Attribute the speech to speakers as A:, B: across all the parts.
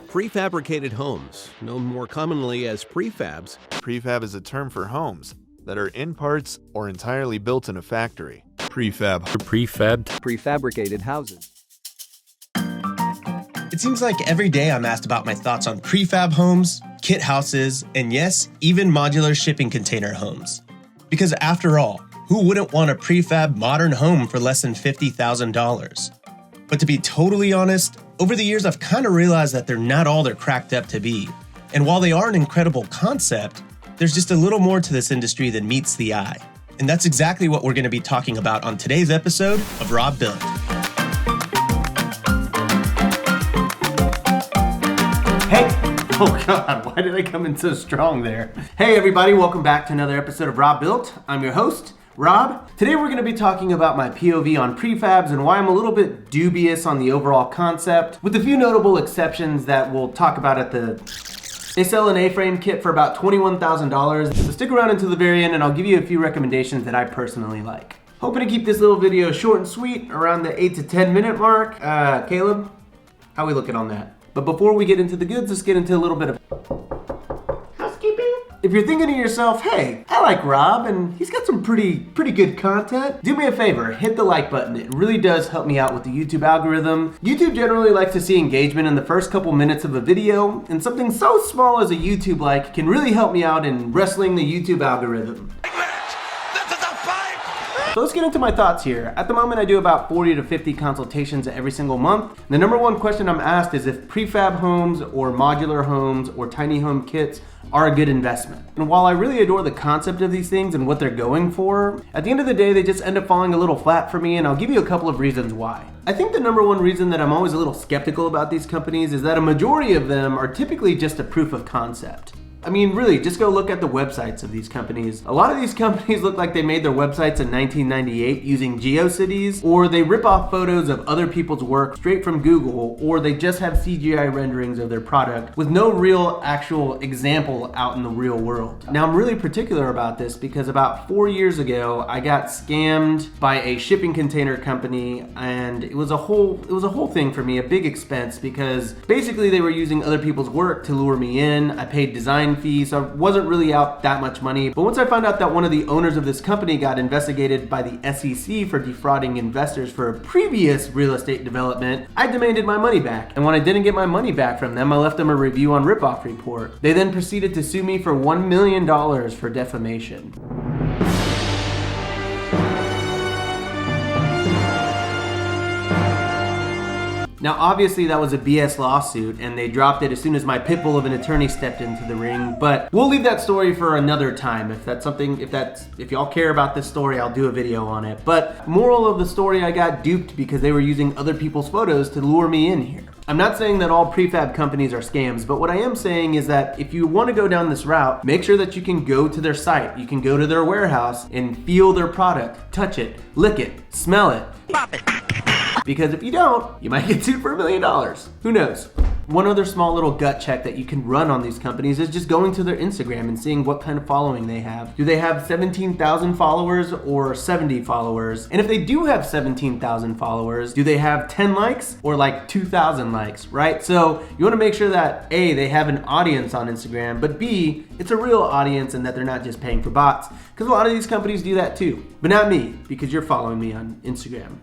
A: Prefabricated homes, known more commonly as prefabs.
B: Prefab is a term for homes that are in parts or entirely built in a factory.
C: Prefabricated houses.
D: It seems like every day I'm asked about my thoughts on prefab homes, kit houses, and yes, even modular shipping container homes. Because after all, who wouldn't want a prefab modern home for less than $50,000? But to be totally honest, over the years I've kind of realized that they're not all they're cracked up to be. And while they are an incredible concept, there's just a little more to this industry than meets the eye. And that's exactly what we're going to be talking about on today's episode of Rob Built.
E: Hey! Oh God, why did I come in so strong there? Hey everybody, welcome back to another episode of Rob Built. I'm your host, Rob. Today we're going to be talking about my POV on prefabs and why I'm a little bit dubious on the overall concept, with a few notable exceptions that we'll talk about at the... They sell an A-frame kit for about $21,000, so stick around until the very end and I'll give you a few recommendations that I personally like. Hoping to keep this little video short and sweet, around the 8 to 10 minute mark. Caleb, how we looking on that? But before we get into the goods, let's get into a little bit of housekeeping. If you're thinking to yourself, hey, I like Rob and he's got some pretty good content, do me a favor, hit the like button. It really does help me out with the YouTube algorithm. YouTube generally likes to see engagement in the first couple minutes of a video, and something so small as a YouTube like can really help me out in wrestling the YouTube algorithm. So let's get into my thoughts here. At the moment, I do about 40 to 50 consultations every single month. The number one question I'm asked is if prefab homes or modular homes or tiny home kits are a good investment. And while I really adore the concept of these things and what they're going for, at the end of the day, they just end up falling a little flat for me, and I'll give you a couple of reasons why. I think the number one reason that I'm always a little skeptical about these companies is that a majority of them are typically just a proof of concept. I mean, really, just go look at the websites of these companies. A lot of these companies look like they made their websites in 1998 using GeoCities, or they rip off photos of other people's work straight from Google, or they just have CGI renderings of their product with no real actual example out in the real world. Now, I'm really particular about this because about 4 years ago, I got scammed by a shipping container company, and it was a whole thing for me, a big expense, because basically they were using other people's work to lure me in. I paid design fees, so I wasn't really out that much money. But once I found out that one of the owners of this company got investigated by the SEC for defrauding investors for a previous real estate development, I demanded my money back. And when I didn't get my money back from them, I left them a review on Ripoff Report. They then proceeded to sue me for $1 million for defamation. Now, obviously that was a BS lawsuit and they dropped it as soon as my pit bull of an attorney stepped into the ring, but we'll leave that story for another time. If y'all care about this story, I'll do a video on it. But moral of the story, I got duped because they were using other people's photos to lure me in here. I'm not saying that all prefab companies are scams, but what I am saying is that if you want to go down this route, make sure that you can go to their site, you can go to their warehouse and feel their product, touch it, lick it, smell it. Pop it. Because if you don't, you might get sued for $1 million. Who knows? One other small little gut check that you can run on these companies is just going to their Instagram and seeing what kind of following they have. Do they have 17,000 followers or 70 followers? And if they do have 17,000 followers, do they have 10 likes or like 2,000 likes, right? So you want to make sure that A, they have an audience on Instagram, but B, it's a real audience and that they're not just paying for bots. Because a lot of these companies do that too. But not me, because you're following me on Instagram,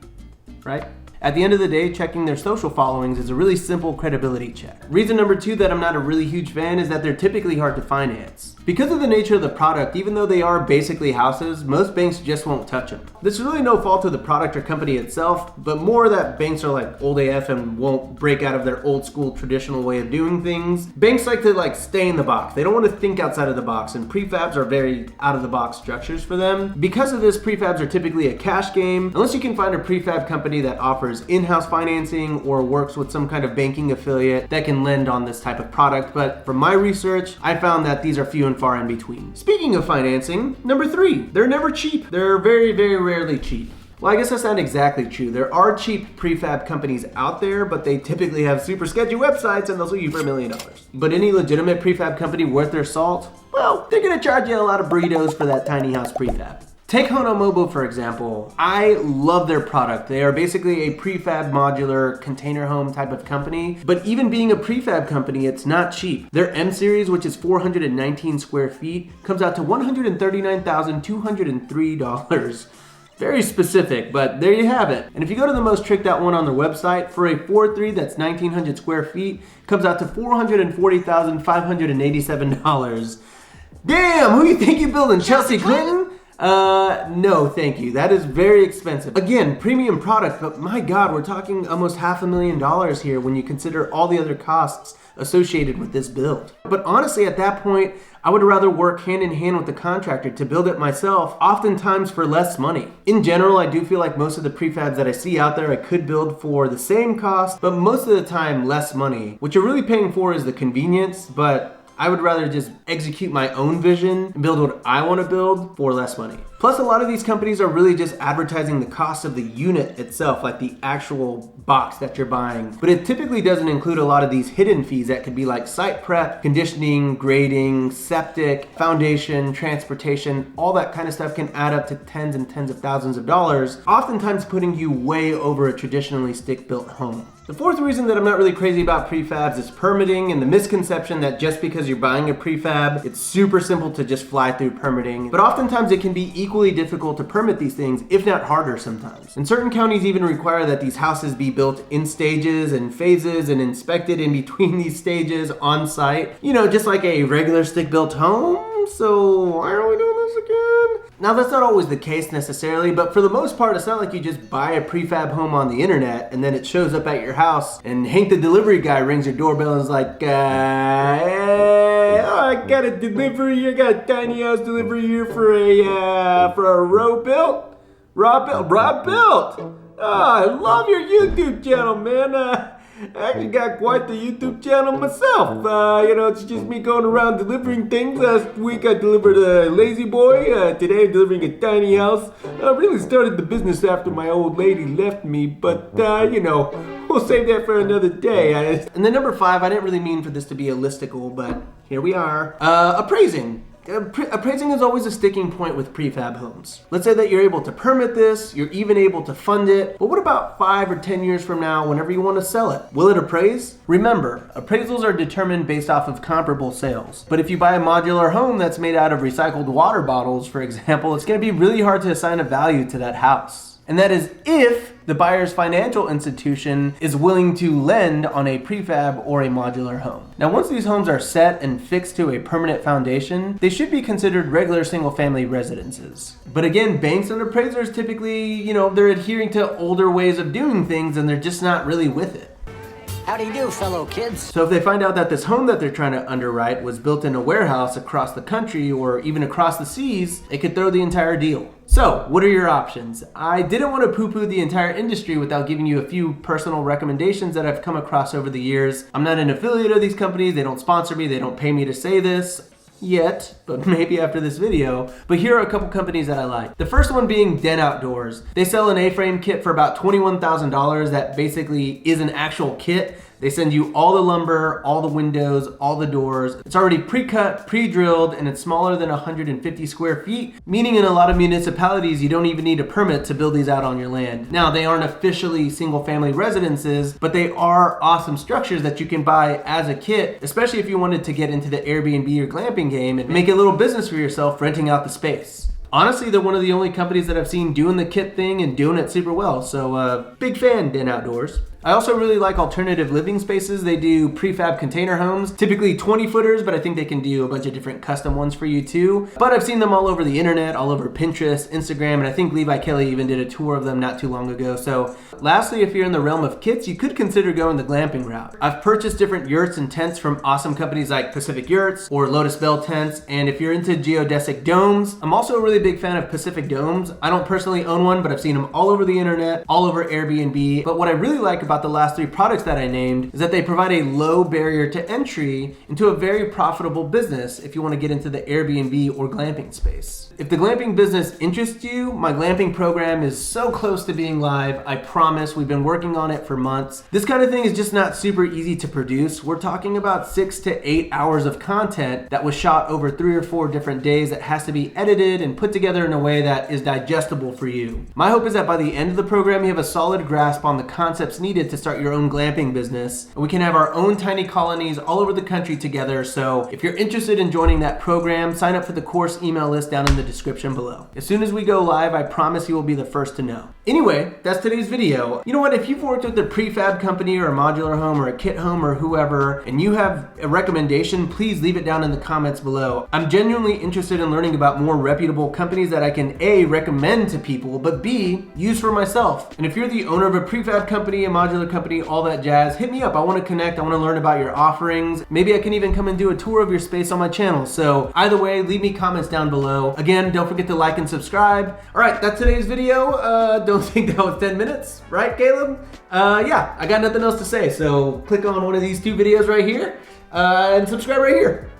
E: right? At the end of the day, checking their social followings is a really simple credibility check. Reason number two that I'm not a really huge fan is that they're typically hard to finance. Because of the nature of the product, even though they are basically houses, most banks just won't touch them. This is really no fault of the product or company itself, but more that banks are like old AF and won't break out of their old school traditional way of doing things. Banks like to stay in the box. They don't want to think outside of the box, and prefabs are very out of the box structures for them. Because of this, prefabs are typically a cash game, unless you can find a prefab company that offers in-house financing or works with some kind of banking affiliate that can lend on this type of product. But from my research, I found that these are few and far in between. Speaking of financing, number three, they're never cheap. They're very, very rarely cheap. Well, I guess that's not exactly true. There are cheap prefab companies out there, but they typically have super sketchy websites and they'll sue you for $1 million. But any legitimate prefab company worth their salt, well, they're gonna charge you a lot of burritos for that tiny house prefab. Take Honomobo for example. I love their product. They are basically a prefab modular container home type of company, but even being a prefab company, it's not cheap. Their M series, which is 419 square feet, comes out to $139,203. Very specific, but there you have it. And if you go to the most tricked out one on their website, for a 4.3 that's 1,900 square feet, comes out to $440,587. Damn, who do you think you're building, Chelsea Clinton? No, thank you. That is very expensive. Again, premium product, but my God, we're talking almost $500,000 here when you consider all the other costs associated with this build. But honestly, at that point, I would rather work hand in hand with the contractor to build it myself, oftentimes for less money. In general, I do feel like most of the prefabs that I see out there, I could build for the same cost, but most of the time, less money. What you're really paying for is the convenience, but I would rather just execute my own vision and build what I want to build for less money. Plus, a lot of these companies are really just advertising the cost of the unit itself, like the actual box that you're buying. But it typically doesn't include a lot of these hidden fees that could be like site prep, conditioning, grading, septic, foundation, transportation. All that kind of stuff can add up to tens and tens of thousands of dollars, oftentimes putting you way over a traditionally stick-built home. The fourth reason that I'm not really crazy about prefabs is permitting and the misconception that just because you're buying a prefab, it's super simple to just fly through permitting. But oftentimes it can be equally difficult to permit these things, if not harder sometimes. And certain counties even require that these houses be built in stages and phases and inspected in between these stages on site. You know, just like a regular stick-built home. So why are we doing this again? Now that's not always the case necessarily, but for the most part, it's not like you just buy a prefab home on the internet and then it shows up at your house and Hank the delivery guy rings your doorbell and is like, hey, I got a delivery, I got a tiny house delivery here for a Rob built. Oh, I love your YouTube channel, man. I actually got quite the YouTube channel myself. It's just me going around delivering things. Last week I delivered a Lazy Boy. Today I'm delivering a tiny house. I really started the business after my old lady left me, but we'll save that for another day. And then number 5, I didn't really mean for this to be a listicle, but here we are. Appraising. Appraising is always a sticking point with prefab homes. Let's say that you're able to permit this, you're even able to fund it, but what about 5 or 10 years from now whenever you want to sell it? Will it appraise? Remember, appraisals are determined based off of comparable sales. But if you buy a modular home that's made out of recycled water bottles, for example, it's going to be really hard to assign a value to that house. And that is if the buyer's financial institution is willing to lend on a prefab or a modular home. Now, once these homes are set and fixed to a permanent foundation, they should be considered regular single-family residences. But again, banks and appraisers typically, they're adhering to older ways of doing things and they're just not really with it.
C: How do you do, fellow kids?
E: So if they find out that this home that they're trying to underwrite was built in a warehouse across the country or even across the seas, it could throw the entire deal. So, what are your options? I didn't want to poo-poo the entire industry without giving you a few personal recommendations that I've come across over the years. I'm not an affiliate of these companies, they don't sponsor me, they don't pay me to say this yet, but maybe after this video. But here are a couple companies that I like. The first one being Den Outdoors. They sell an A-frame kit for about $21,000 that basically is an actual kit. They send you all the lumber, all the windows, all the doors. It's already pre-cut, pre-drilled, and it's smaller than 150 square feet, meaning in a lot of municipalities, you don't even need a permit to build these out on your land. Now, they aren't officially single-family residences, but they are awesome structures that you can buy as a kit, especially if you wanted to get into the Airbnb or glamping game and make a little business for yourself renting out the space. Honestly, they're one of the only companies that I've seen doing the kit thing and doing it super well, so big fan, Den Outdoors. I also really like alternative living spaces. They do prefab container homes, typically 20 footers, but I think they can do a bunch of different custom ones for you too. But I've seen them all over the internet, all over Pinterest, Instagram, and I think Levi Kelly even did a tour of them not too long ago. So lastly, if you're in the realm of kits, you could consider going the glamping route. I've purchased different yurts and tents from awesome companies like Pacific Yurts or Lotus Bell Tents. And if you're into geodesic domes, I'm also a really big fan of Pacific Domes. I don't personally own one, but I've seen them all over the internet, all over Airbnb. But what I really like about about the last 3 products that I named is that they provide a low barrier to entry into a very profitable business if you want to get into the Airbnb or glamping space. If the glamping business interests you, my glamping program is so close to being live. I promise. We've been working on it for months. This kind of thing is just not super easy to produce. We're talking about 6 to 8 hours of content that was shot over 3 or 4 different days that has to be edited and put together in a way that is digestible for you. My hope is that by the end of the program, you have a solid grasp on the concepts needed to start your own glamping business, and we can have our own tiny colonies all over the country together. So if you're interested in joining that program, sign up for the course email list down in the description below. As soon as we go live, I promise you will be the first to know. Anyway, that's today's video. You know what? If you've worked with a prefab company or a modular home or a kit home or whoever, and you have a recommendation, please leave it down in the comments below. I'm genuinely interested in learning about more reputable companies that I can A, recommend to people, but B, use for myself. And if you're the owner of a prefab company, a modular company, all that jazz, hit me up. I want to connect. I want to learn about your offerings. Maybe I can even come and do a tour of your space on my channel. So either way, leave me comments down below. Again, don't forget to like and subscribe. All right, that's today's video. Don't think that was 10 minutes, right, Caleb? Yeah, I got nothing else to say. So click on one of these 2 videos right here and subscribe right here.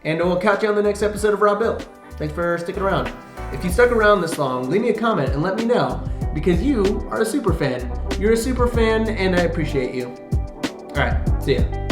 E: And we'll catch you on the next episode of Raw Bill. Thanks for sticking around. If you stuck around this long, leave me a comment and let me know, because you are a super fan. You're a super fan and I appreciate you. All right, see ya.